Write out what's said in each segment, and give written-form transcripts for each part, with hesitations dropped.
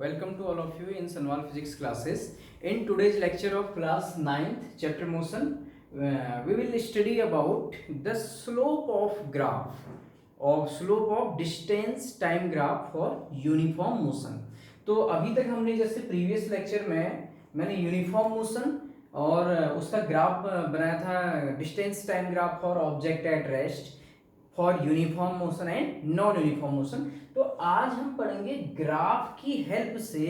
Welcome to all of you in Sanwal Physics classes. In today's lecture of class 9th chapter motion, we will study about the slope of graph or slope of distance time graph for uniform motion. तो अभी तक हमने जैसे previous lecture में मैंने uniform motion और उसका graph बनाया था distance time graph for object at rest for uniform motion and non uniform motion. तो आज हम पढ़ेंगे ग्राफ की हेल्प से,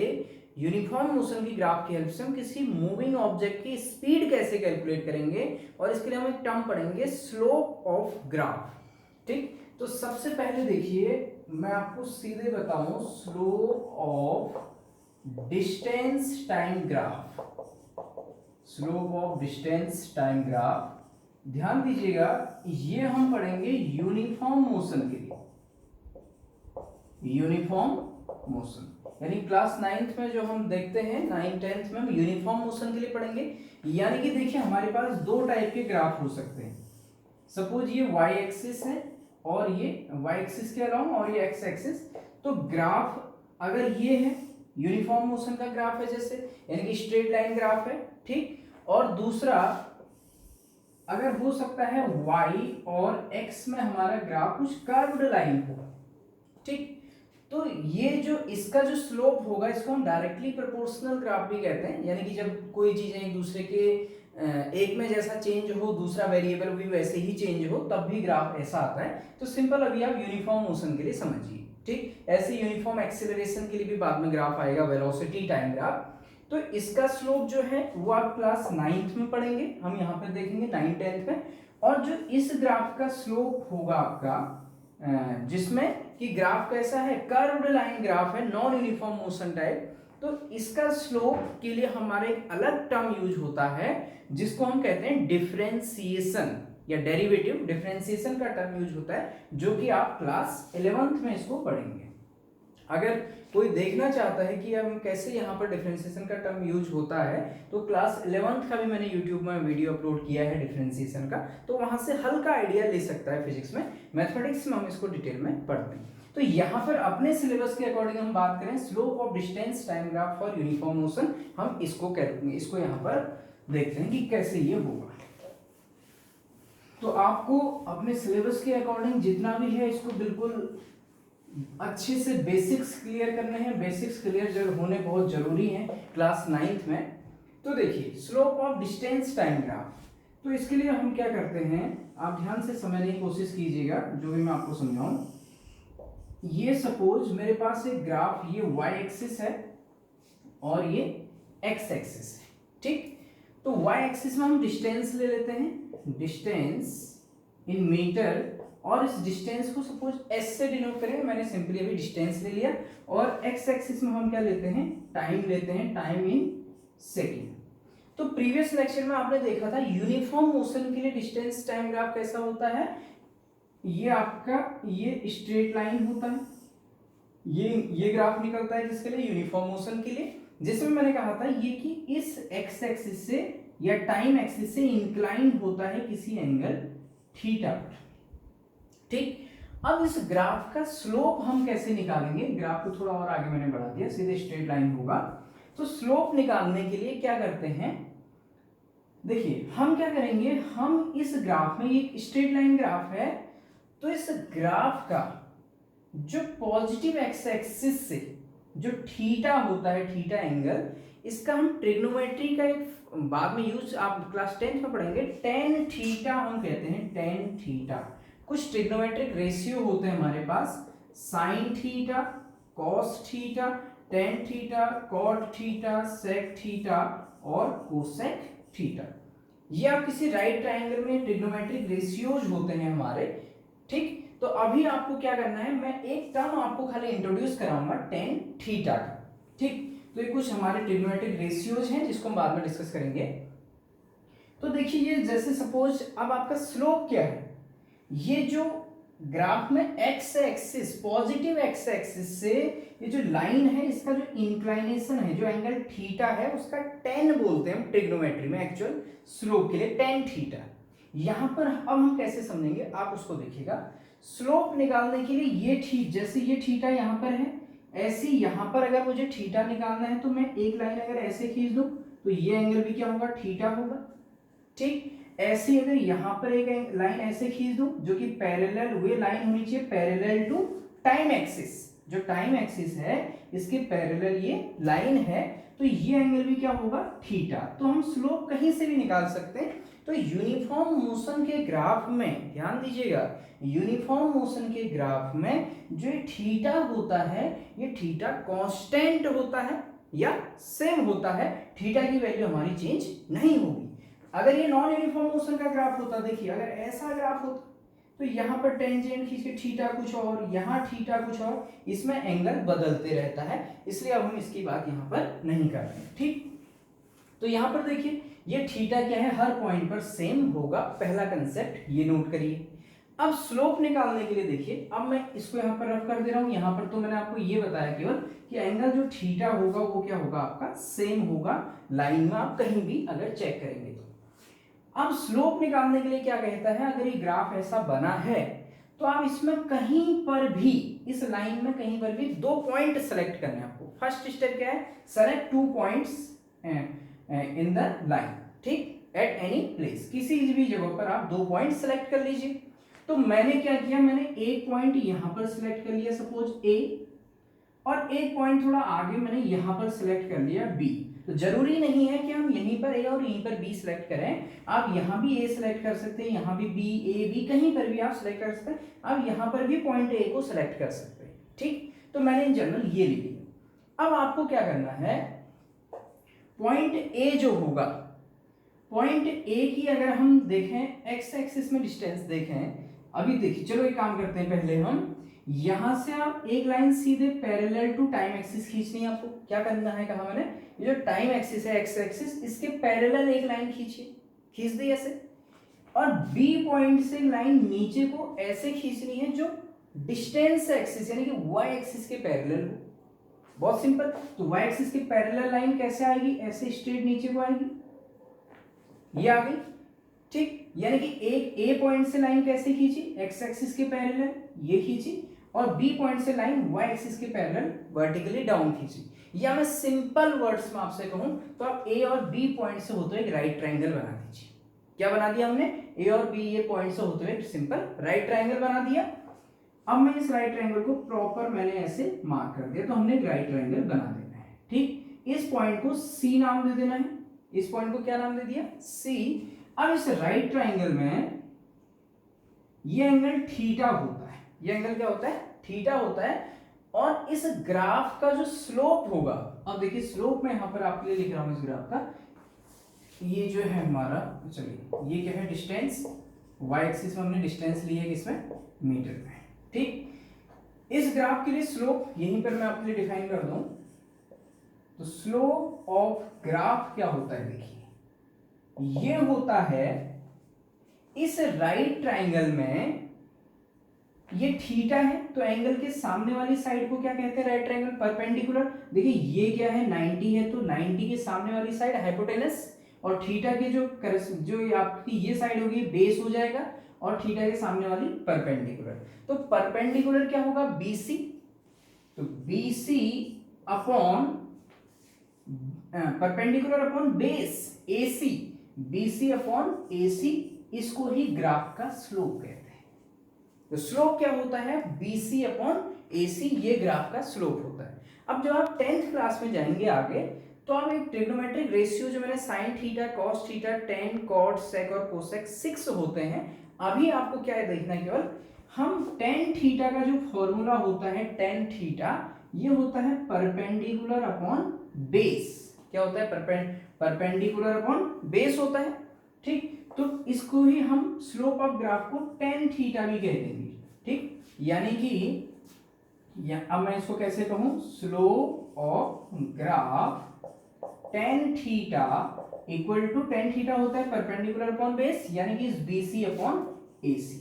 यूनिफॉर्म मोशन की ग्राफ की हेल्प से हम किसी मूविंग ऑब्जेक्ट की स्पीड कैसे कैलकुलेट करेंगे, और इसके लिए हम एक टर्म पढ़ेंगे स्लोप ऑफ ग्राफ। ठीक, तो सबसे पहले देखिए मैं आपको सीधे बताऊं, slope of distance time graph, slope of distance time graph, ध्यान दीजिएगा ये हम पढ़ेंगे यूनिफॉर्म मोशन के लिए। यूनिफॉर्म मोशन यानी क्लास 9th में जो हम देखते हैं 9th 10th में हम यूनिफॉर्म मोशन के लिए पढ़ेंगे। यानी कि देखिए हमारे पास दो टाइप के ग्राफ हो सकते हैं। सपोज ये वाई एक्सिस है और ये वाई एक्सिस के अलावा और ये एक्स एक्सिस। तो ग्राफ अगर ये है यूनिफॉर्म मोशन का ग्राफ है जैसे, यानी कि स्ट्रेट लाइन ग्राफ है, ठीक। और दूसरा अगर हो सकता है y और x में हमारा ग्राफ कुछ कर्व्ड लाइन होगा, ठीक। तो ये जो इसका जो स्लोप होगा इसको हम डायरेक्टली प्रोपोर्शनल ग्राफ भी कहते हैं। यानी कि जब कोई चीजें एक दूसरे के एक में जैसा चेंज हो, दूसरा वेरिएबल भी वैसे ही चेंज हो, तब भी ग्राफ ऐसा आता है। तो सिंपल अभी आप यूनिफॉर्म मोशन के लिए समझिए, ठीक। ऐसे यूनिफॉर्म एक्सेलरेशन के लिए भी बाद में ग्राफ आएगा, वेलोसिटी टाइम ग्राफ। तो इसका स्लोप जो है वो आप क्लास 9th में पढ़ेंगे, हम यहाँ पे देखेंगे 9th 10th में। और जो इस ग्राफ का स्लोप होगा आपका, जिसमें कि ग्राफ कैसा है, कर्व्ड लाइन ग्राफ है, नॉन यूनिफॉर्म मोशन टाइप। तो इसका स्लोप के लिए हमारे एक अलग टर्म यूज होता है जिसको हम कहते हैं डिफरेंशिएशन या डेरिवेटिव। डिफरेंशिएशन का टर्म यूज होता है जो कि आप क्लास 11th में इसको पढ़ेंगे। अगर कोई देखना चाहता है कि हम कैसे यहाँ पर डिफरेंशिएशन का टर्म यूज होता है, तो क्लास 11th का भी मैंने यूट्यूब में वीडियो अपलोड किया है डिफरेंशिएशन का, तो वहां से हल्का आइडिया ले सकता है फिजिक्स में। मैथमेटिक्स में हम इसको डिटेल में पढ़ते हैं। तो यहाँ पर अपने सिलेबस के अकॉर्डिंग हम बात करें slope of distance time graph for uniform motion, हम इसको यहाँ पर देखते हैं कि कैसे ये होगा। तो आपको अपने सिलेबस के अकॉर्डिंग जितना भी है इसको बिल्कुल अच्छे से बेसिक्स क्लियर करने हैं। बेसिक्स क्लियर जो होने बहुत जरूरी है क्लास 9th में। तो देखिए slope of distance time graph, तो इसके लिए हम क्या करते हैं, आप ध्यान से समझने की कोशिश कीजिएगा जो भी मैं आपको समझाऊं। ये सपोज मेरे पास एक ग्राफ, ये वाई एक्सिस है और ये एक्स एक्सिस है, ठीक। तो वाई एक्सिस में हम डिस्टेंस ले लेते हैं, डिस्टेंस इन मीटर, और इस डिस्टेंस को सपोज s से डिनोट करें, मैंने सिंपली अभी डिस्टेंस ले लिया। और x एक्सिस में हम क्या लेते हैं, टाइम लेते हैं, टाइम इन सेकेंड। तो प्रीवियस लेक्चर में आपने देखा था यूनिफॉर्म मोशन के लिए डिस्टेंस टाइम ग्राफ कैसा होता है, ये आपका ये स्ट्रेट लाइन होता है, ये ग्राफ निकलता है किसके लिए, यूनिफॉर्म मोशन के लिए, जिसमें मैंने कहा था ये कि इस x एक्सिस से या टाइम एक्सिस से इंक्लाइन होता है किसी एंगल थीटा पर, ठीक। अब इस ग्राफ का स्लोप हम कैसे निकालेंगे, ग्राफ को थोड़ा और आगे मैंने बढ़ा दिया, सीधे स्ट्रेट लाइन होगा। तो स्लोप निकालने के लिए क्या करते हैं, देखिए हम क्या करेंगे, हम इस ग्राफ में, ये स्ट्रेट लाइन ग्राफ है, तो इस ग्राफ का जो पॉजिटिव एक्स एक्सिस से जो थीटा होता है, थीटा एंगल, इसका हम ट्रिग्नोमेट्री का एक बाद में यूज आप क्लास 10th में पढ़ेंगे, टेन थीटा हम कहते हैं, टेन थीटा। कुछ ट्रिग्नोमेट्रिक रेशियो होते हैं हमारे पास, sine theta, cos theta, tan theta, cot theta, sec theta और कोसेक थीटा। ये आप किसी राइट ट्रायंगल में ट्रिग्नोमेट्रिक रेशियोज होते हैं हमारे, ठीक। तो अभी आपको क्या करना है, मैं एक टर्म आपको खाली इंट्रोड्यूस कराऊंगा टेन थीटा का, ठीक। तो ये कुछ हमारे ट्रिग्नोमेट्रिक रेशियोज हैं जिसको हम बाद में डिस्कस करेंगे। तो देखिए ये जैसे सपोज अब आपका स्लोप क्या है, ये जो ग्राफ में x axis, positive x axis से ये जो लाइन है, इसका जो इंक्लाइनेशन है, जो एंगल थीटा है, उसका टेन बोलते हैं हम ट्रिग्नोमेट्री में, एक्चुअल स्लोप के लिए टेन थीटा। यहां पर अब हम कैसे समझेंगे, आप उसको देखिएगा। स्लोप निकालने के लिए ये जैसे ये थीटा यहां पर है, ऐसी यहाँ पर अगर मुझे थीटा निकालना है तो मैं एक लाइन अगर ऐसे खींच दूं तो ये एंगल भी क्या होगा, थीटा होगा। ठीक, ऐसी अगर यहाँ पर एक लाइन ऐसे खींच दूं जो कि पैरेलल, वे लाइन होनी चाहिए पैरेलल टू टाइम एक्सिस, जो टाइम एक्सिस है इसके पैरेलल ये लाइन है, तो ये एंगल भी क्या होगा, थीटा। तो हम स्लोप कहीं से भी निकाल सकते हैं। तो यूनिफॉर्म मोशन के ग्राफ में ध्यान दीजिएगा, यूनिफॉर्म मोशन के ग्राफ में जो थीटा होता है ये थीटा कांस्टेंट होता है या सेम होता है, थीटा की वैल्यू हमारी चेंज नहीं होगी। अगर ये नॉन यूनिफॉर्म मोशन का ग्राफ होता, देखिए अगर ऐसा ग्राफ होता तो यहाँ पर टेंजेंट खींच के थीटा कुछ और, यहाँ थीटा कुछ और, इसमें एंगल बदलते रहता है, इसलिए अब हम इसकी बात यहाँ पर नहीं कर रहे हैं। ठीक, तो यहाँ पर देखिए ये थीटा क्या है, हर पॉइंट पर सेम होगा, पहला कंसेप्ट ये नोट करिए। अब स्लोप निकालने के लिए देखिए, अब मैं इसको यहाँ पर रफ कर दे रहा हूँ। यहाँ पर तो मैंने आपको ये बताया केवल कि एंगल जो थीटा होगा वो क्या होगा, आपका सेम होगा लाइन में, आप कहीं भी अगर चेक करेंगे तो। अब स्लोप निकालने के लिए क्या कहता है, अगर ये ग्राफ ऐसा बना है तो आप इसमें कहीं पर भी, इस लाइन में कहीं पर भी 2 पॉइंट सेलेक्ट करने हैं आपको। फर्स्ट स्टेप क्या है, select 2 points in the line. ठीक, एट एनी प्लेस, किसी भी जगह पर आप 2 पॉइंट सेलेक्ट कर लीजिए। तो मैंने क्या किया, मैंने एक पॉइंट यहां पर सिलेक्ट कर लिया सपोज ए, और एक पॉइंट थोड़ा आगे मैंने यहां पर सिलेक्ट कर लिया बी। तो जरूरी नहीं है कि हम यहीं पर ए और यहीं पर बी सिलेक्ट करें, आप यहां भी ए सिलेक्ट कर सकते हैं, यहां भी बी, ए बी, कहीं पर भी आप सिलेक्ट कर सकते हैं। आप यहां पर भी पॉइंट ए को सिलेक्ट कर सकते हैं। ठीक, तो मैंने इन जनरल ये ले लिया। अब आपको क्या करना है, पॉइंट ए जो होगा, पॉइंट ए की अगर हम देखें एक्स एक्सिस में डिस्टेंस देखें, अभी देखिए चलो एक काम करते हैं, पहले हम यहां से आप एक लाइन सीधे पैरेलल टू टाइम एक्सिस खींचनी है। आपको क्या करना है, कहा मैंने, ये जो टाइम एक्सिस है एक्स एक्सिस, इसके पैरेलल एक लाइन खींचिए, खींच दी ऐसे, और बी पॉइंट से लाइन नीचे को ऐसे खींचनी है जो डिस्टेंस एक्सिस यानी कि वाई एक्सिस के पैरेलल हो। बहुत सिंपल। तो वाई एक्सिस के पैरेलल लाइन कैसे आएगी, ऐसे स्ट्रेट नीचे को आएगी, ये आ गई। ठीक, यानी कि एक ए पॉइंट से लाइन कैसे खींची, एक्स एक्सिस के पैरेलल ये खींची, और बी पॉइंट से लाइन वाई एक्सिस के पैरेलल वर्टिकली डाउन खींची। या मैं सिंपल वर्ड्स में आपसे कहूं तो आप ए और बी पॉइंट से होते हुए एक राइट ट्रायंगल बना दीजिए। क्या बना दिया हमने, ए और बी ये पॉइंट से होते हुए एक सिंपल राइट ट्रायंगल बना दिया। अब मैं इस राइट ट्रायंगल को प्रॉपर मैंने ऐसे मार्क कर दिया, तो हमने एक राइट ट्रायंगल बना देना है। ठीक, इस पॉइंट को सी नाम दे देना है, इस पॉइंट को क्या नाम दे दिया, सी। अब इस राइट ट्रायंगल में ये एंगल थीटा होता है, ये एंगल क्या होता है, थीटा होता है। और इस ग्राफ का जो स्लोप होगा, अब देखिए स्लोप में यहां पर आपके लिए लिख रहा हूं इस ग्राफ का, ये जो है हमारा, चलिए ये क्या है, डिस्टेंस, वाई एक्सिस में हमने डिस्टेंस ली है किसमें, मीटर में। ठीक, इस ग्राफ के लिए स्लोप यहीं पर मैं आपके लिए डिफाइन कर दूं, तो स्लोप ऑफ ग्राफ क्या होता है, देखिए ये होता है इस राइट ट्रायंगल में, ये थीटा है तो एंगल के सामने वाली साइड को क्या कहते हैं, राइट ट्रायंगल परपेंडिकुलर। देखिए ये क्या है, 90 है, तो 90 के सामने वाली साइड हाइपोटेनस, और थीटा के जो आपकी ये साइड होगी बेस हो जाएगा, और थीटा के सामने वाली परपेंडिकुलर। तो परपेंडिकुलर क्या होगा, BC, तो BC upon perpendicular upon base AC, BC upon AC, इसको ही ग्राफ का स्लोप कहते हैं। तो स्लोप क्या होता है, BC अपॉन AC, ये ग्राफ का स्लोप होता है। अब जब आप 10th क्लास में जाएंगे आगे, तो आप एक ट्रिग्नोमेट्रिक रेशियो जो मैंने sine theta, cos theta, tan, cot, sec और कोसेक 6 होते हैं। अभी आपको क्या है देखना है, केवल हम टेन थीटा का जो फॉर्मूला होता है, टेन थीटा ये होता है परपेंडिकुलर अपॉन बेस। क्या होता है, परपेंडिकुलर अपॉन बेस होता है। ठीक, तो इसको ही हम स्लोप ऑफ ग्राफ को टेन थीटा भी कह देंगे। ठीक, यानी कि अब मैं इसको कैसे कहूं, slope of graph tan theta equal to, tan theta होता है परपेंडिकुलर अपॉन बेस, यानी कि BC अपॉन AC।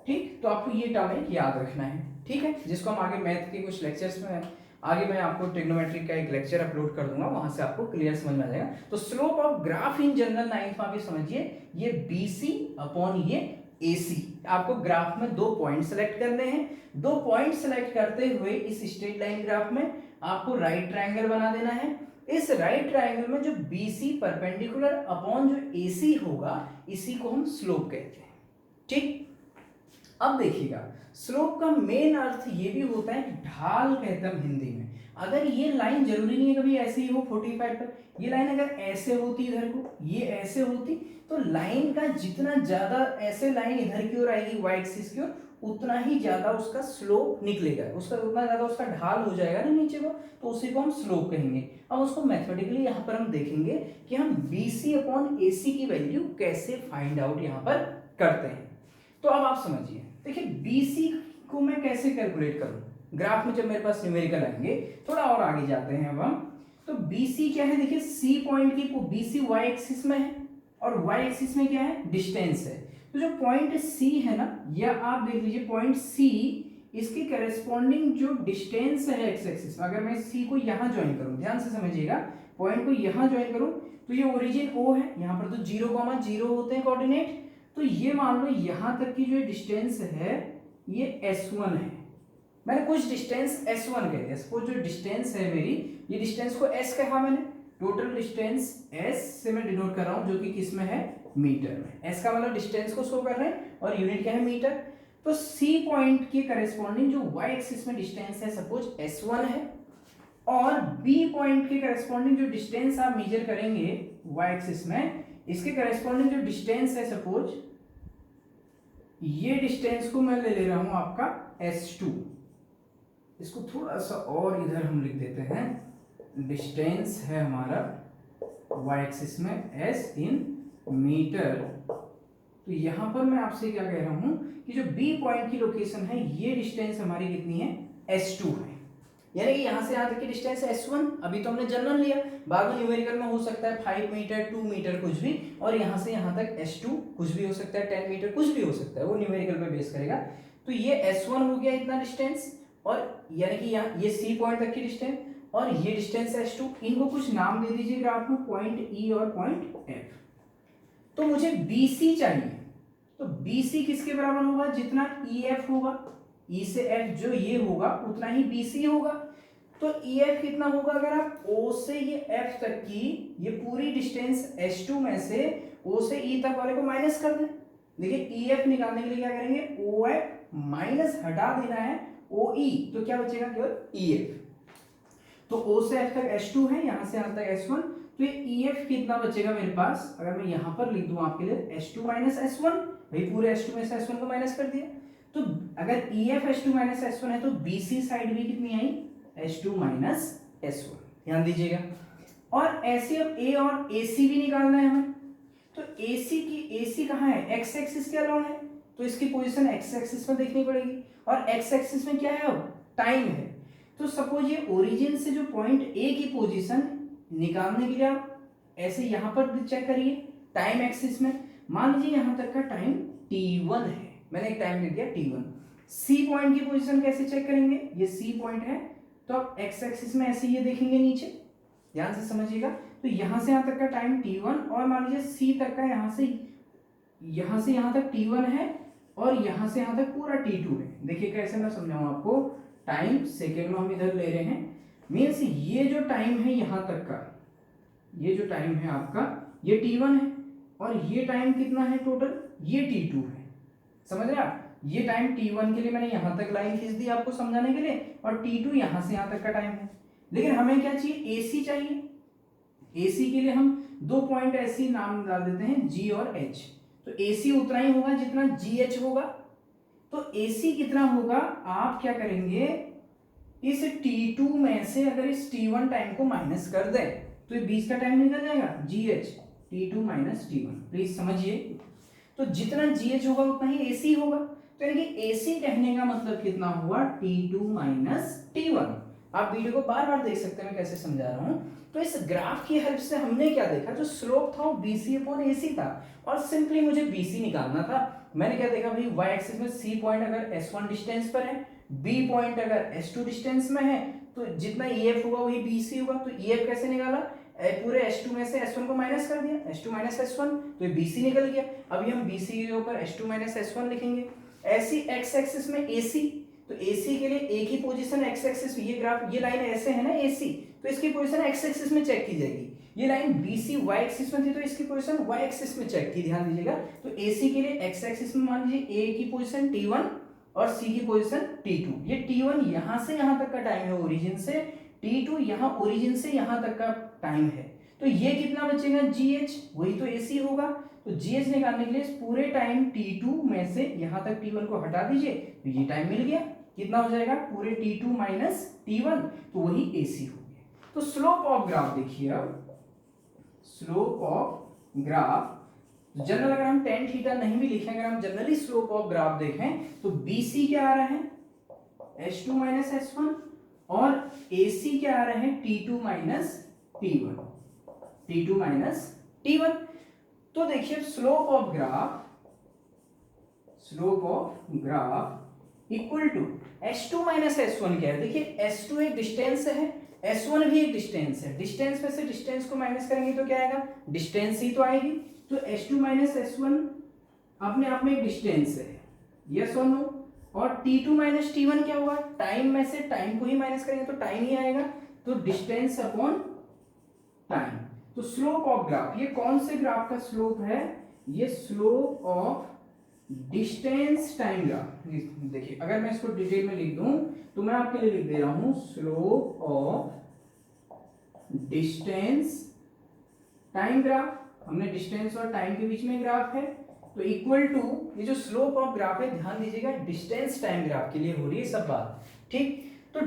ठीक, तो आपको ये टर्म एक याद रखना है। ठीक है, जिसको हम आगे मैथ के कुछ लेक्चर्स में, आगे मैं आपको ट्रिग्नोमेट्री का एक लेक्चर अपलोड कर दूंगा, वहां से आपको क्लियर समझ में आ जाएगा। तो slope of graph in general 9th में आप ये समझिए, ये BC अपॉन ये AC। आपको ग्राफ में 2 पॉइंट सेलेक्ट करने हैं। 2 पॉइंट सेलेक्ट करते हुए इस स्ट्रेट लाइन ग्राफ में आपको राइट ट्रायंगल बना देना है। इस राइट ट्रायंगल में जो BC परपेंडिकुलर अपॉन जो AC होगा, इसी को हम स्लोप कहते हैं। ठीक, अब देखिएगा, स्लोप का मेन अर्थ ये भी होता है कि ढाल कहते हैं हिंदी में। अगर ये लाइन जरूरी नहीं है कभी ऐसे ही हो 45 पर, ये लाइन अगर ऐसे होती इधर को, ये ऐसे होती, तो लाइन का जितना ज्यादा ऐसे लाइन इधर की ओर आएगी y एक्सिस की ओर, उतना ही ज्यादा उसका स्लोप निकलेगा, उसका उतना ज्यादा उसका ढाल हो जाएगा ना नीचे को, तो उसी को हम स्लोप कहेंगे। अब उसको मैथमेटिकली यहाँ पर हम देखेंगे कि हम BC अपॉन AC की वैल्यू कैसे फाइंड आउट यहाँ पर करते हैं। तो अब आप समझिए, देखिए BC को मैं कैसे कैलकुलेट करूं, ग्राफ में जब मेरे पास न्यूमेरिकल आएंगे, थोड़ा और आगे जाते हैं अब हम। तो BC क्या है, देखिए C पॉइंट की BC y एक्सिस में है और y एक्सिस में क्या है, डिस्टेंस है। तो जो पॉइंट C है ना, या आप देख लीजिए पॉइंट C, इसके करेस्पॉन्डिंग जो डिस्टेंस है x एक्सिस में, अगर मैं C को यहाँ ज्वाइन करूँ, ध्यान से समझिएगा, पॉइंट को यहाँ ज्वाइन करूँ, तो ये ओरिजिन O है, यहाँ पर तो 0,0 होते हैं कोऑर्डिनेट। तो ये मान लो यहाँ तक की जो डिस्टेंस है ये S1 है, मैंने कुछ डिस्टेंस S1 कह दिया। सपोज जो डिस्टेंस है मेरी, ये डिस्टेंस को S कहा मैंने, टोटल डिस्टेंस S से मैं डिनोट कर रहा हूँ, जो कि किस में है, मीटर में। S का मतलब डिस्टेंस को शो कर रहे हैं और यूनिट क्या है, मीटर। तो C पॉइंट के करेस्पॉन्डिंग जो y एक्सिस में डिस्टेंस है सपोज S1 है, और B पॉइंट के करेस्पॉन्डिंग जो डिस्टेंस आप मेजर करेंगे y एक्सिस में, इसके करेस्पॉन्डिंग जो डिस्टेंस है, सपोज ये डिस्टेंस को मैं ले रहा हूं आपका S2, इसको थोड़ा सा और इधर हम लिख देते हैं, डिस्टेंस है हमारा y एक्सिस में S इन मीटर। तो यहां पर मैं आपसे क्या कह रहा हूं कि जो B पॉइंट की लोकेशन है, ये डिस्टेंस हमारी कितनी है, S2 है, यानी कि यहां से यहां तक की डिस्टेंस S1। अभी तो हमने जनरल लिया, बाद में न्यूमेरिकल में हो सकता है 5 मीटर 2 मीटर कुछ भी, और यहां से यहां तक S2 कुछ भी हो सकता है, 10 मीटर कुछ भी हो सकता है, वो न्यूमेरिकल पे बेस करेगा। तो ये S1 हो गया इतना डिस्टेंस, और यानी कि यहाँ ये C पॉइंट तक की डिस्टेंस, और ये डिस्टेंस S2, इनको कुछ नाम दे दीजिए ग्राफ में, पॉइंट E और पॉइंट F। तो मुझे BC चाहिए, तो BC किसके बराबर होगा, जितना EF होगा, E से F जो ये होगा उतना ही BC होगा। तो EF कितना होगा, अगर आप O से ये F तक की ये पूरी डिस्टेंस S2 में से O से E तक वाले को माइनस कर दें। देखिए EF निकालने के लिए क्या करेंगे, OF माइनस हटा देना है OE, तो क्या बचेगा, केवल EF। तो O से F तक S2 है, यहां से यहां तक S1, तो ये EF कितना बचेगा मेरे पास, अगर मैं यहां पर लिख दूं आपके लिए S2 माइनस S1, भाई पूरे S2 में से S1 को माइनस कर दिया। तो अगर EF S2 माइनस S1 है, तो BC साइड भी कितनी आई, S2 माइनस S1, ध्यान दीजिएगा। और ऐसे अब A और AC भी निकालना है हमें, तो AC कहाँ है, X एक्सिस के अलोंग है, तो इसकी पोजीशन X एक्सिस में देखनी पड़ेगी, और X एक्सिस में क्या है, अब टाइम है। तो सपोज ये ओरिजिन से जो पॉइंट A की पोजीशन निकालने के लिए आप ऐसे यहां पर चेक करिए, टाइम एक्सिस में मान लीजिए यहां तक का टाइम T1 है, मैंने एक टाइम दे दिया T1। C पॉइंट की पोजीशन कैसे चेक करेंगे, ये C पॉइंट है, तो आप X एक्सिस में ऐसे ये देखेंगे नीचे, ध्यान से समझिएगा। तो यहां से यहां तक का टाइम T1, और मान लीजिए C तक का यहां से यहां तक T1 है, और यहां से यहां तक पूरा T2 है। देखिए कैसे मैं समझाऊं आपको, टाइम सेकेंड में हम इधर ले रहे हैं, मीन्स ये जो टाइम है यहां तक का, ये जो टाइम है आपका, ये T1 है, और ये टाइम कितना है टोटल, ये T2 है। समझ रहे आप, ये टाइम T1 के लिए मैंने यहां तक लाइन खींच दी आपको समझाने के लिए, और T2 यहां से यहां तक का टाइम है। लेकिन हमें क्या चाहिए, AC चाहिए। AC के लिए हम 2 पॉइंट ऐसी नाम डाल देते हैं, G और H। तो AC उतना ही होगा जितना GH होगा। तो AC कितना होगा, आप क्या करेंगे, इस T2 में से अगर इस T1 टाइम को माइनस कर दें, तो ये 20 का टाइम निकल जाएगा, GH T2 minus T1, please समझिए। तो जितना GH होगा उतना ही AC होगा, तो यानी कि AC कहने का मतलब कितना हुआ, T2 माइनस T1। आप वीडियो को बार बार देख सकते हैं मैं कैसे समझा रहा हूं। तो इस ग्राफ की हेल्प से हमने क्या देखा, जो स्लोप था वो BC अपॉन AC था, और सिंपली मुझे BC निकालना था। मैंने क्या देखा भाई, y एक्सिस में C पॉइंट अगर S1 डिस्टेंस पर है, B पॉइंट अगर S2 डिस्टेंस में है, तो जितना EF होगा वही BC होगा। तो EF कैसे निकाला, पूरे S2 में से S1 को माइनस कर दिया, S2 माइनस S1, तो ये BC निकल गया। अभी हम BC के ऊपर S2 माइनस S1 लिखेंगे। ऐसी x एक्सिस में AC, तो AC के लिए एक ही पोजीशन x एक्सिस, ये ग्राफ ये लाइन ऐसे है ना AC, तो इसकी पोजीशन x एक्सिस में चेक की जाएगी। ये लाइन BC y एक्सिस में थी तो इसकी पोजीशन y एक्सिस में चेक की, ध्यान दीजिएगा। तो AC के लिए x एक्सिस में मान लीजिए A की पोजीशन T1 और C की पोजीशन T2। ये T1 यहां से यहां तक का टाइम है ओरिजिन से, T2 यहां ओरिजिन से यहां तक का टाइम है। तो ये कितना बचेगा GH, वही तो AC होगा। तो GH निकालने के लिए इस पूरे टाइम T2 में से यहां तक T1 को हटा दीजिए, तो ये टाइम मिल गया। कितना हो जाएगा, पूरे T2 माइनस T1, तो वही AC हो गया। तो स्लोप ऑफ ग्राफ देखिए, अब स्लोप ऑफ ग्राफ जनरल अगर हम tan थीटा नहीं भी लिखें, अगर हम जनरली स्लोप ऑफ ग्राफ देखें तो BC क्या आ रहा है S2 माइनस S1 और AC क्या आ रहा है T2 minus T1, T2 minus T1। तो देखिए slope of graph equal to S2 minus S1 क्या है, देखिए S2 एक डिस्टेंस है, S1 भी एक डिस्टेंस है। डिस्टेंस में से डिस्टेंस को माइनस करेंगे तो क्या आएगा, डिस्टेंस ही तो आएगी। तो S2 माइनस S1 अपने आप में एक डिस्टेंस है, यस और नो। और T2 माइनस T1 क्या हुआ, टाइम में से टाइम को ही माइनस करेंगे तो टाइम ही आएगा, तो डिस्टेंस अपॉन टाइम। तो स्लोप ऑफ ग्राफ, ये कौन से ग्राफ का स्लोप है, ये slope of distance time graph. देखिए अगर मैं इसको डिटेल में लिख दूं तो मैं आपके लिए लिख दे रहा हूं slope of distance time graph. हमने डिस्टेंस और टाइम के बीच में ग्राफ है, तो इक्वल टू ये जो स्लोप ऑफ ग्राफ है, ध्यान दीजिएगा डिस्टेंस टाइम ग्राफ के लिए हो रही है सब बात, ठीक। तो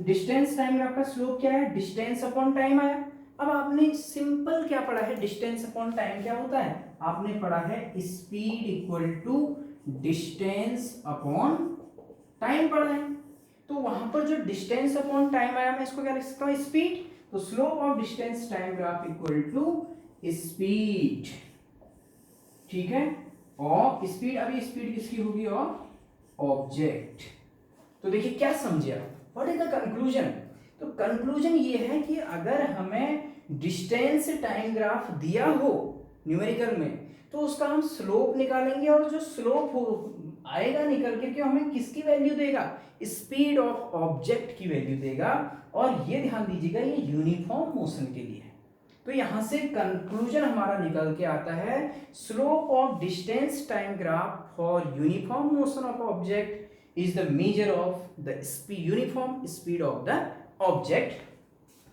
डिस्टेंस टाइम ग्राफ का स्लोप क्या है, डिस्टेंस अपॉन टाइम आया। अब आपने सिंपल क्या पढ़ा है, डिस्टेंस अपॉन टाइम क्या होता है, आपने पढ़ा है speed equal to distance upon time पढ़ा है। तो वहां पर जो डिस्टेंस अपॉन टाइम आया, मैं इसको क्या लिख सकता हूं, स्पीड। तो slope of distance time graph equal to speed, ठीक है। और स्पीड, अभी स्पीड किसकी होगी, और ऑब्जेक्ट। तो देखिए क्या समझे आप, व्हाट इज द कंक्लूजन। तो कंक्लूजन ये है कि अगर हमें डिस्टेंस टाइम ग्राफ दिया हो न्यूमेरिकल में, तो उसका हम स्लोप निकालेंगे, और जो स्लोप हो आएगा निकल के हमें किसकी वैल्यू देगा, स्पीड ऑफ ऑब्जेक्ट की वैल्यू देगा। और ये ध्यान दीजिएगा ये यूनिफॉर्म मोशन के लिए है। तो यहां से कंक्लूजन हमारा निकल के आता है, slope of distance time graph for uniform motion of object is the measure of the uniform speed of the object.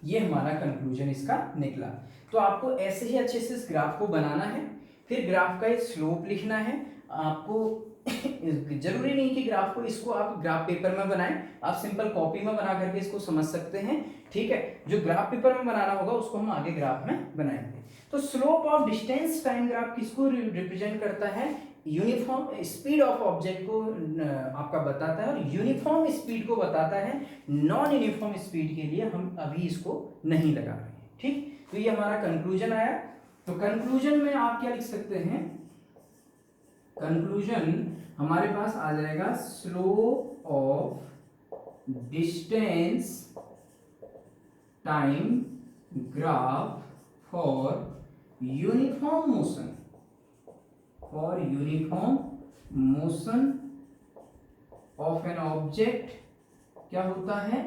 ये हमारा कंक्लूजन इसका निकला। तो आपको ऐसे ही अच्छे से इस ग्राफ को बनाना है, फिर ग्राफ का एक स्लोप लिखना है आपको। जरूरी नहीं कि ग्राफ को इसको आप ग्राफ पेपर में बनाएं, आप सिंपल कॉपी में बना करके इसको समझ सकते हैं, ठीक है। जो ग्राफ पेपर में बनाना होगा उसको हम आगे ग्राफ में बनाएंगे। तो slope of distance time graph किसको रिप्रेजेंट करता है, यूनिफॉर्म स्पीड ऑफ ऑब्जेक्ट को आपका बताता है, और यूनिफॉर्म स्पीड को बताता है। नॉन यूनिफॉर्म स्पीड के लिए हम अभी इसको नहीं लगा रहे हैं, ठीक। तो ये हमारा कंक्लूजन आया। तो कंक्लूजन में आप क्या लिख सकते हैं, कंक्लूजन हमारे पास आ जाएगा slope of distance time graph for uniform motion, for uniform motion of an object क्या होता है,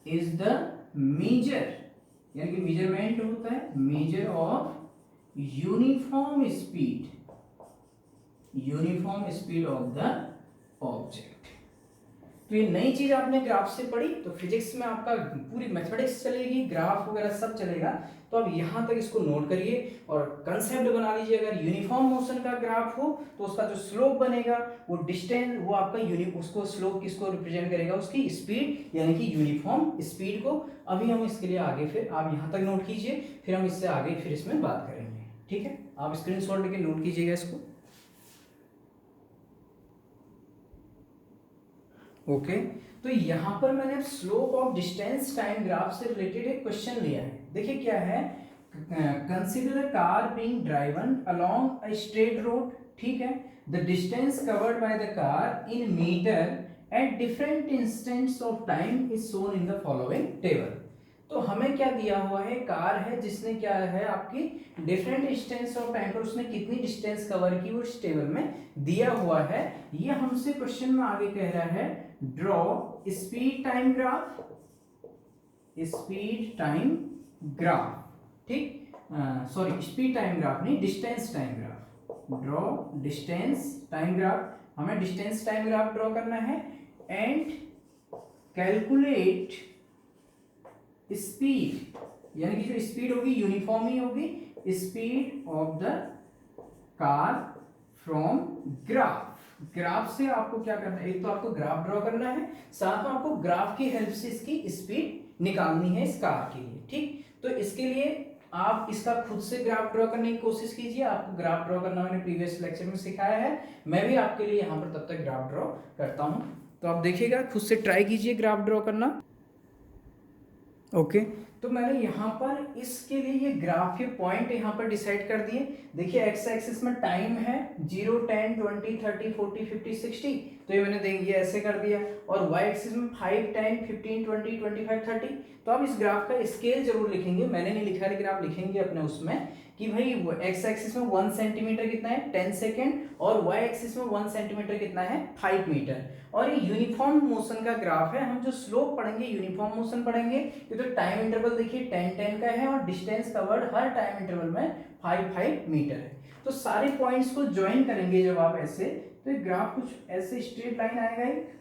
इज द मेजर, यानी कि मेजरमेंट होता है, measure of uniform speed, uniform speed of the object. तो ये नई चीज आपने ग्राफ से पढ़ी, तो फिजिक्स में आपका पूरी मैथमेटिक्स चलेगी, ग्राफ वगैरह सब चलेगा। तो अब यहाँ तक इसको नोट करिए और कंसेप्ट बना लीजिए। अगर यूनिफॉर्म मोशन का ग्राफ हो तो उसका जो स्लोप बनेगा वो डिस्टेंस, वो आपका उसको स्लोप किसको रिप्रेजेंट करेगा, उसकी स्पीड, यानी कि यूनिफॉर्म स्पीड को। अभी हम इसके लिए आगे, फिर आप यहाँ तक नोट कीजिए, फिर हम इससे आगे फिर इसमें बात करेंगे, ठीक है। आप स्क्रीनशॉट लेके नोट कीजिएगा इसको, ओके। तो यहां पर मैंने slope of distance time graph से रिलेटेड एक क्वेश्चन लिया है। देखिए क्या है, consider a car being driven along a straight road, ठीक है। The distance covered by the car in metre at different instants of time is shown in the following table. तो हमें क्या दिया हुआ है, कार है जिसने क्या है आपकी डिफरेंट डिस्टेंस ऑफ टाइम पर उसने कितनी डिस्टेंस कवर की वो इस टेबल में दिया हुआ है। ये हमसे क्वेश्चन में आगे कह रहा है draw speed time graph, speed time graph, ठीक, सॉरी स्पीड टाइम ग्राफ नहीं, distance time graph, draw distance time graph, हमें डिस्टेंस टाइम ग्राफ ड्रॉ करना है एंड कैलकुलेट स्पीड, यानी कि जो स्पीड होगी यूनिफॉर्म ही होगी, speed of the car from graph. Graph से आपको क्या करना है, एक तो आपको ग्राफ ड्रॉ करना है, साथ में आपको ग्राफ की हेल्प से इसकी स्पीड निकालनी है इस कार के लिए, ठीक। तो इसके लिए आप इसका खुद से ग्राफ ड्रॉ करने की कोशिश कीजिए, आपको ग्राफ ड्रॉ करना मैंने प्रीवियस लेक्चर में सिखाया है, मैं भी आपके लिए यहाँ पर तब तक ग्राफ ड्रॉ करता हूँ, तो आप देखिएगा खुद से ट्राई कीजिए ग्राफ ड्रॉ करना। ओके तो मैंने यहाँ पर इसके लिए ये ग्राफ के पॉइंट यहाँ पर डिसाइड कर दिए। देखिए एक्स एक्सिस में टाइम है 0, 10, 20, 30, 40, 50, 60, तो ये मैंने ये ऐसे कर दिया, और वाई एक्सिस में 5, 10, 15, 20, 25, 30। तो आप इस ग्राफ का स्केल जरूर लिखेंगे, मैंने नहीं लिखा लेकिन आप लिखेंगे अपने उसमें कि भाई एक्स एक्सिस में 1 सेंटीमीटर कितना है 10 सेकेंड, और वाई एक्सिस में 1 सेंटीमीटर कितना है 5 मीटर। और ये यूनिफॉर्म मोशन का ग्राफ है, हम जो स्लोप पढ़ेंगे यूनिफॉर्म मोशन पढ़ेंगे। ये तो टाइम इंटरवल देखिए 10-10 का है, और डिस्टेंस कवर्ड हर टाइम इंटरवल में 5-5 मीटर है। तो सारे पॉइंट्स को ज्वाइन करेंगे जब आप ऐसे, तो ये ग्राफ कुछ ऐसे स्ट्रेट लाइन आएगा एक,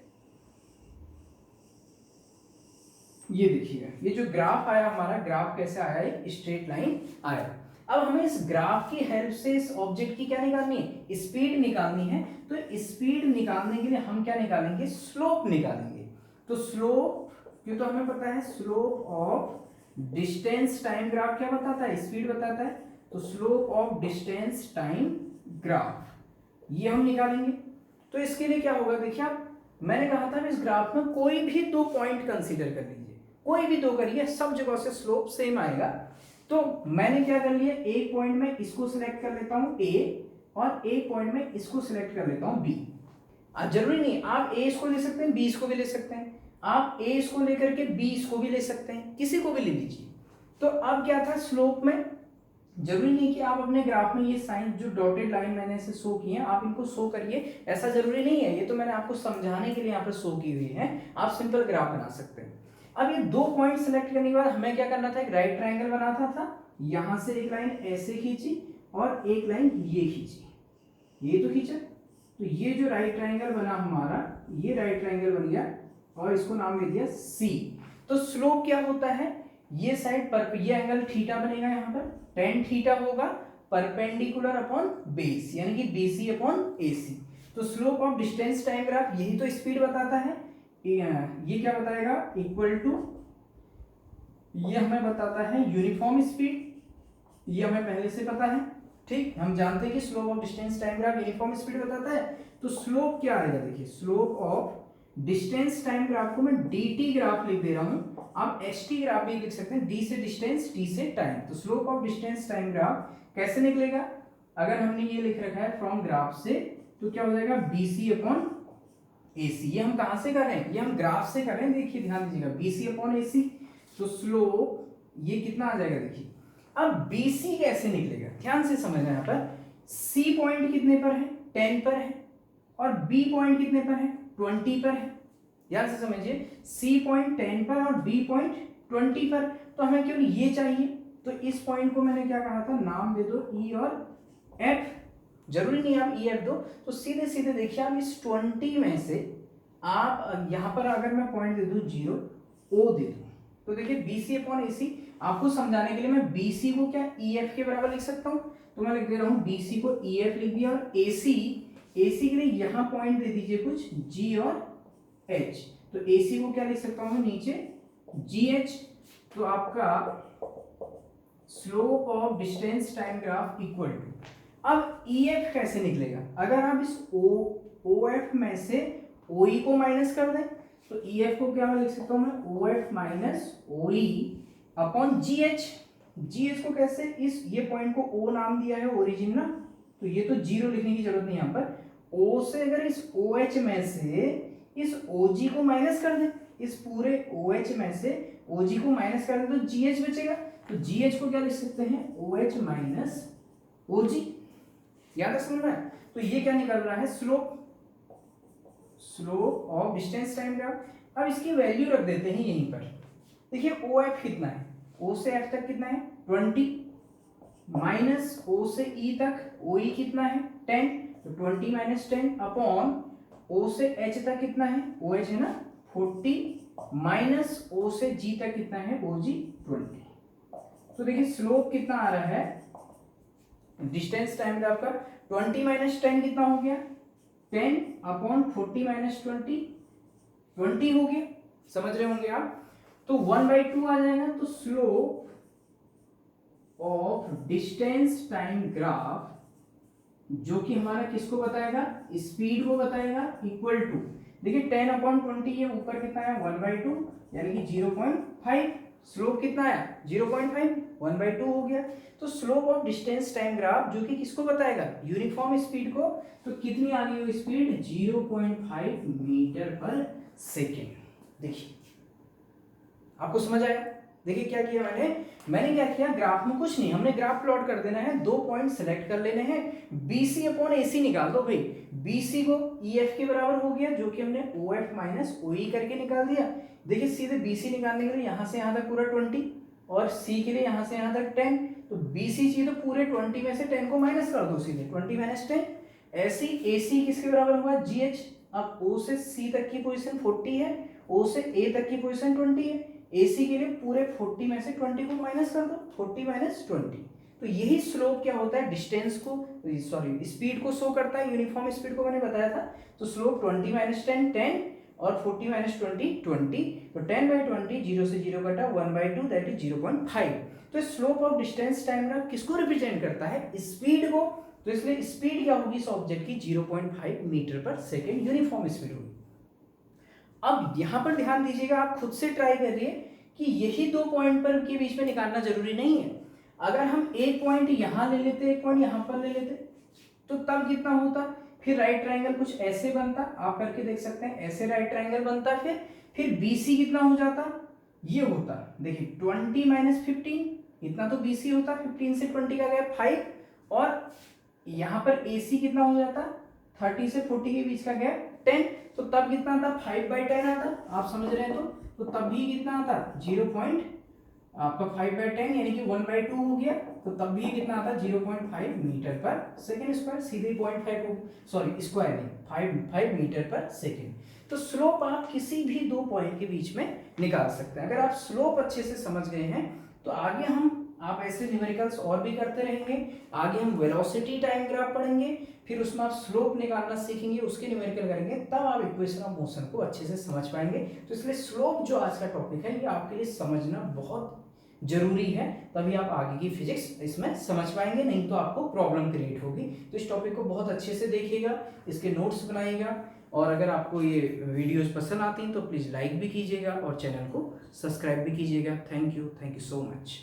ये देखिएगा ये जो ग्राफ आया हमारा, ग्राफ कैसे आया, एक स्ट्रेट लाइन आया। अब हमें इस ग्राफ की हेल्प से इस ऑब्जेक्ट की क्या निकालनी है, स्पीड निकालनी है। तो स्पीड निकालने के लिए हम क्या निकालेंगे, स्लोप निकालेंगे। तो स्लोप, क्यों, तो हमें पता है slope of distance time graph क्या बताता है, स्पीड बताता है। तो slope of distance time graph ये हम निकालेंगे। तो इसके लिए क्या होगा, देखिए आप, मैंने कहा था इस ग्राफ में कोई भी 2 पॉइंट कंसीडर कर लीजिए, कोई भी 2 करिए, सब जगह से स्लोप सेम आएगा। तो मैंने क्या कर लिया, एक पॉइंट में इसको सिलेक्ट कर लेता हूं ए, और एक पॉइंट में इसको सिलेक्ट कर लेता हूं बी। जरूरी नहीं आप ए इसको ले सकते हैं, बी इसको भी ले सकते हैं, आप ए इसको लेकर के बी इसको भी ले सकते हैं, किसी को भी ले लीजिए। तो अब क्या था, स्लोप में जरूरी नहीं कि आप अपने ग्राफ में ये साइन जो डॉटेड लाइन मैंने ऐसे शो की है आप इनको शो करिए, ऐसा जरूरी नहीं है, ये तो मैंने आपको समझाने के लिए यहाँ पर शो की हुई है, आप सिंपल ग्राफ बना सकते हैं। अब ये 2 पॉइंट सेलेक्ट करने के बाद हमें क्या करना था, एक राइट ट्रायंगल बनाना था, यहां से एक लाइन ऐसे खींची और एक लाइन ये खींची, ये तो खींचा। तो ये जो राइट ट्रायंगल बना हमारा, ये राइट ट्रायंगल बन गया, और इसको नाम दे दिया सी। तो स्लोप क्या होता है, ये साइड पर ये एंगल थीटा बनेगा, यहाँ पर tan थीटा होगा परपेंडिकुलर अपॉन बेस, यानी कि BC अपॉन AC। तो slope of distance time graph यही तो स्पीड बताता है, ये क्या बताएगा, इक्वल टू, ये हमें बताता है यूनिफॉर्म स्पीड, ये हमें पहले से पता है, ठीक, हम जानते हैं कि slope of distance time graph uniform speed बताता है। तो स्लोप क्या आएगा, देखिए slope of distance time graph को मैं dt ग्राफ लिख दे रहा हूं, आप ht ग्राफ भी लिख सकते हैं, d से डिस्टेंस, t से टाइम। तो slope of distance time graph कैसे निकलेगा, अगर हमने ये लिख रखा है फ्रॉम ग्राफ से, तो क्या हो जाएगा BC अपॉन AC। ये हम कहां से कर रहे हैं, ये हम ग्राफ से कर रहे हैं, देखिए ध्यान दीजिएगा BC अपॉन AC। तो स्लोप ये कितना आ जाएगा, देखिए अब BC कैसे निकलेगा, ध्यान से समझना, यहाँ पर C पॉइंट कितने पर है, 10 पर है, और B पॉइंट कितने पर है, 20 पर है। ध्यान से समझिए, C पॉइंट 10 पर और B पॉइंट 20 पर। तो हमें केवल ये चाहिए, तो इस पॉइंट को मैंने क्या कहा था, नाम दे दो E और F, जरूरी नहीं आप E F दो। तो सीधे सीधे देखिए, आप इस 20 में से आप यहाँ पर अगर मैं पॉइंट दे दूं 0, O दे दूं, तो देखिए BC अपॉन AC, आपको समझाने के लिए मैं BC को क्या EF के बराबर लिख सकता हूँ, तो मैं लिख दे रहा हूँ BC को EF लिख दिया, और AC के लिए यहाँ पॉइंट दे दीजिए कुछ G और H। तो AC को क्या लिख सकता हूँ मैं नीचे GH। तो आपका slope of distance time graph equal to, अब EF कैसे निकलेगा, अगर आप इस OF में से OE को माइनस कर दें, तो EF को क्या मैं लिख सकता हूँ मैं, OF minus OE upon GH को कैसे, इस ये पॉइंट को O नाम दिया है ओरिजिन ना, तो ये तो 0 लिखने की जरूरत नहीं, यहाँ पर O से अगर इस OH में से इस OG को माइनस कर दें, इस पूरे OH में से OG को माइनस कर दे तो GH बचेगा, तो GH को क्या लिख सकते हैं, OH माइनस OG। याद है, समझ में? तो ये क्या निकल रहा है, slope of distance time graph. अब इसकी वैल्यू रख देते हैं यहीं पर। देखिए OF कितना है, O से F तक कितना है 20, माइनस O से E तक OE कितना है 10, तो 20 माइनस 10 अपॉन O से H तक कितना है, OH है ना 40, माइनस O से G तक कितना है, OG 20। तो देखिए स्लोप कितना आ रहा है डिस्टेंस टाइम ग्राफ का, 20 माइनस 10 कितना हो गया 10 अपॉन 40 माइनस 20 हो गया, समझ रहे होंगे आप। तो 1/2 आ जाएगा। तो slope of distance time graph जो कि हमारा किसको बताएगा, स्पीड को बताएगा, इक्वल टू, देखिए 10/20 ये ऊपर कितना है 1/2 यानी कि 0.5, स्लोप कितना आया 0.5, 1/2 हो गया। तो slope of distance time graph जो कि किसको बताएगा, यूनिफॉर्म स्पीड को, तो कितनी आ रही है स्पीड 0.5 मीटर पर सेकेंड। देखिए आपको समझ आया। देखिए क्या किया मैंने क्या किया, ग्राफ में कुछ नहीं, हमने ग्राफ प्लॉट कर देना है, 2 पॉइंट सेलेक्ट कर लेने हैं, BC अपॉन AC निकाल दो भाई। BC को EF के बराबर हो गया जो कि हमने OF माइनस OE करके निकाल दिया। देखिए सीधे BC निकालने के लिए यहाँ से यहाँ तक पूरा 20 और C के लिए यहाँ से यहाँ तक 10, तो BC चाहिए तो पूरे 20 में से 10 को माइनस कर दो सीधे, 20 माइनस 10। ऐसे AC किसके बराबर हुआ GH। अब O से C तक की पोजीशन 40 है, O से A तक की पोजीशन 20 है, AC के लिए पूरे 40 में से 20 को माइनस कर दो, 40 माइनस 20। तो यही स्लोप क्या होता है, डिस्टेंस को, सॉरी स्पीड को शो करता है, यूनिफॉर्म स्पीड को मैंने बताया था। तो स्लोप 20 माइनस 10 10 और 40 माइनस 20 20, तो 10/20 0 से 0 कटा 1/2 दैट इज 0.5। तो slope of distance time graph किसको रिप्रेजेंट करता है, स्पीड को। तो इसलिए स्पीड क्या होगी इस ऑब्जेक्ट की 0.5 मीटर पर सेकेंड यूनिफॉर्म स्पीड होगी। अब यहां पर ध्यान दीजिएगा, आप खुद से ट्राई करिए कि यही 2 पॉइंट पर के बीच में निकालना जरूरी नहीं है। अगर हम एक पॉइंट यहां ले लेते, एक पॉइंट यहां पर ले लेते, तो तब कितना होता, फिर राइट ट्रायंगल कुछ ऐसे बनता, आप करके देख सकते हैं, ऐसे राइट ट्रायंगल बनता, फिर BC कितना हो जाता, ये होता, देखिए 20 माइनस 15 इतना तो BC होता, 15 से 20 का गया 5, और यहाँ पर AC कितना हो जाता 30 से 40 के बीच का गैप 10, तो तब कितना आता 5/10 आता, आप समझ रहे हैं। तो तब भी कितना आता 0. आपका 5/10 यानी कि 1/2 हो गया, तो तब भी कितना आता 0.5 मीटर पर सेकेंड स्क्वायर, सीधे 0.5 हो, सॉरी स्क्वायर नहीं, 5 मीटर पर सेकेंड। तो स्लोप आप किसी भी 2 पॉइंट के बीच में निकाल सकते हैं। अगर आप स्लोप अच्छे से समझ गए हैं तो आगे आप ऐसे न्यूमेरिकल्स और भी करते रहेंगे। आगे हम वेलोसिटी टाइम ग्राफ पढ़ेंगे, फिर उसमें आप स्लोप निकालना सीखेंगे, उसके न्यूमेरिकल करेंगे, तब आप इक्वेशन ऑफ मोशन को अच्छे से समझ पाएंगे। तो इसलिए स्लोप जो आज का टॉपिक है ये आपके लिए समझना बहुत जरूरी है, तभी आप आगे की फिजिक्स इसमें समझ पाएंगे, नहीं तो आपको प्रॉब्लम क्रिएट होगी। तो इस टॉपिक को बहुत अच्छे से देखिएगा, इसके नोट्स बनाइएगा, और अगर आपको ये वीडियोस पसंद आती हैं तो प्लीज़ लाइक भी कीजिएगा और चैनल को सब्सक्राइब भी कीजिएगा। Thank you so much.